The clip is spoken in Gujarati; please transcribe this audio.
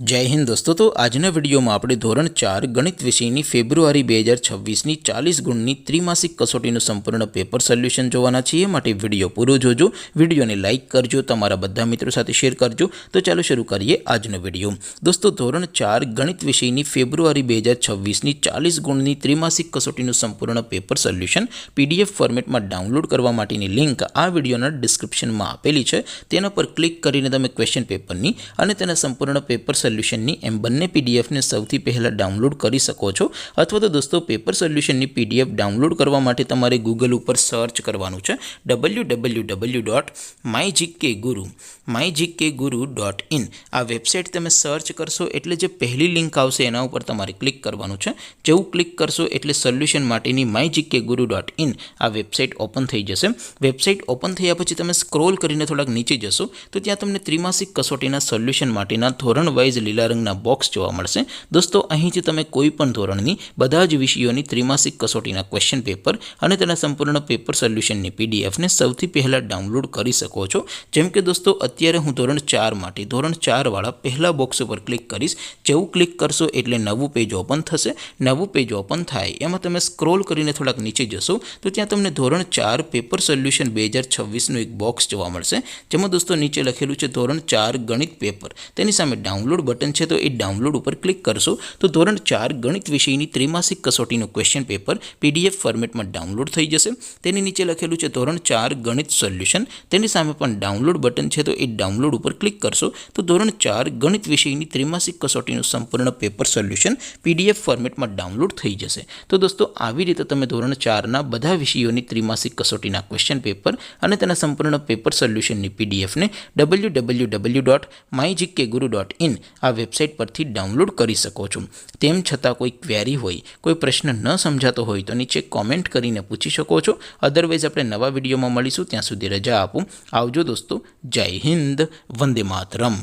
जय हिंद दोस्तों। तो આજના વિડીયોમાં આપણે ધોરણ 4 ગણિત વિષયની ફેબ્રુઆરી 2026ની 40 ગુણની ત્રિમાસિક કસોટીનું સંપૂર્ણ પેપર સોલ્યુશન જોવાના છીએ। માટે વિડીયો પૂરો જોજો, વિડીયોને લાઇક કરજો, તમારા બધા મિત્રો સાથે શેર કરજો। તો ચાલો શરૂ કરીએ આજનો વિડીયો। દોસ્તો ધોરણ 4 ગણિત વિષયની ફેબ્રુઆરી 2026ની 40 ગુણની ત્રિમાસિક કસોટીનું સંપૂર્ણ પેપર સોલ્યુશન PDF ફોર્મેટમાં ડાઉનલોડ કરવા માટેની લિંક આ વિડીયોના ડિસ્ક્રિપ્શનમાં આપેલી છે। તેના પર ક્લિક કરીને તમે ક્વેશ્ચન પેપરની અને તેના સંપૂર્ણ પેપર સોલ્યુશનની એમ બંને પીડીએફને સૌથી પહેલાં ડાઉનલોડ કરી શકો છો। અથવા તો દોસ્તો પેપર સોલ્યુશનની પીડીએફ ડાઉનલોડ કરવા માટે તમારે ગૂગલ ઉપર સર્ચ કરવાનું છે www.mygkguru.in। આ વેબસાઇટ તમે સર્ચ કરશો એટલે જે પહેલી લિંક આવશે એના ઉપર તમારે ક્લિક કરવાનું છે। જેવું ક્લિક કરશો એટલે સોલ્યુશન માટેની mygkguru.in આ વેબસાઇટ ઓપન થઈ જશે। વેબસાઇટ ઓપન થયા પછી તમે સ્ક્રોલ કરીને થોડાક નીચે જશો તો ત્યાં તમને ત્રિમાસિક કસોટીના સોલ્યુશન માટેના ધોરણ વાઇઝ લીલા રંગના બોક્સ જોવા મળશે। દોસ્તો અહીંથી તમે કોઈ પણ ધોરણની બધા જ વિષયોની ત્રિમાસિક કસોટીના ક્વેશ્ચન પેપર અને તેના સંપૂર્ણ પેપર સોલ્યુશનની પીડીએફને સૌથી પહેલાં ડાઉનલોડ કરી શકો છો। જેમ કે દોસ્તો અત્યારે હું ધોરણ 4 માટે ધોરણ 4 વાળા પહેલા બોક્સ ઉપર ક્લિક કરીશ। જેવું ક્લિક કરશો એટલે નવું પેજ ઓપન થશે। નવું પેજ ઓપન થાય એમાં તમે સ્ક્રોલ કરીને થોડાક નીચે જશો તો ત્યાં તમને ધોરણ 4 પેપર સોલ્યુશન 2026નું એક બોક્સ જોવા મળશે। જેમાં દોસ્તો નીચે લખેલું છે ધોરણ 4 ગણિત પેપર, તેની સામે ડાઉનલોડ બટન છે તો એ ડાઉનલોડ ઉપર ક્લિક કરશો તો ધોરણ 4 ગણિત વિષયની ત્રિમાસિક કસોટીનું ક્વેશ્ચન પેપર PDF ફોર્મેટમાં ડાઉનલોડ થઈ જશે। તેની નીચે લખેલું છે ધોરણ 4 ગણિત સોલ્યુશન, તેની સામે પણ ડાઉનલોડ બટન છે તો એ ડાઉનલોડ ઉપર ક્લિક કરશો તો ધોરણ 4 ગણિત વિષયની ત્રિમાસિક કસોટીનું સંપૂર્ણ પેપર સોલ્યુશન PDF ફોર્મેટમાં ડાઉનલોડ થઈ જશે। તો દોસ્તો આવી રીતે તમે ધોરણ 4ના બધા વિષયોની ત્રિમાસિક કસોટીના ક્વેશ્ચન પેપર અને તેના સંપૂર્ણ પેપર સોલ્યુશનની પીડીએફને www.mygkguru.in આ વેબસાઇટ પરથી ડાઉનલોડ કરી શકો છો। તેમ છતાં કોઈ ક્વેરી હોય, કોઈ પ્રશ્ન ન સમજાતો હોય તો નીચે કોમેન્ટ કરીને પૂછી શકો છો। અધરવાઇઝ આપણે નવા વિડીયોમાં મળીશું, ત્યાં સુધી રજા આપો। આવજો દોસ્તો, જય હિન્દ, વંદે માતરમ।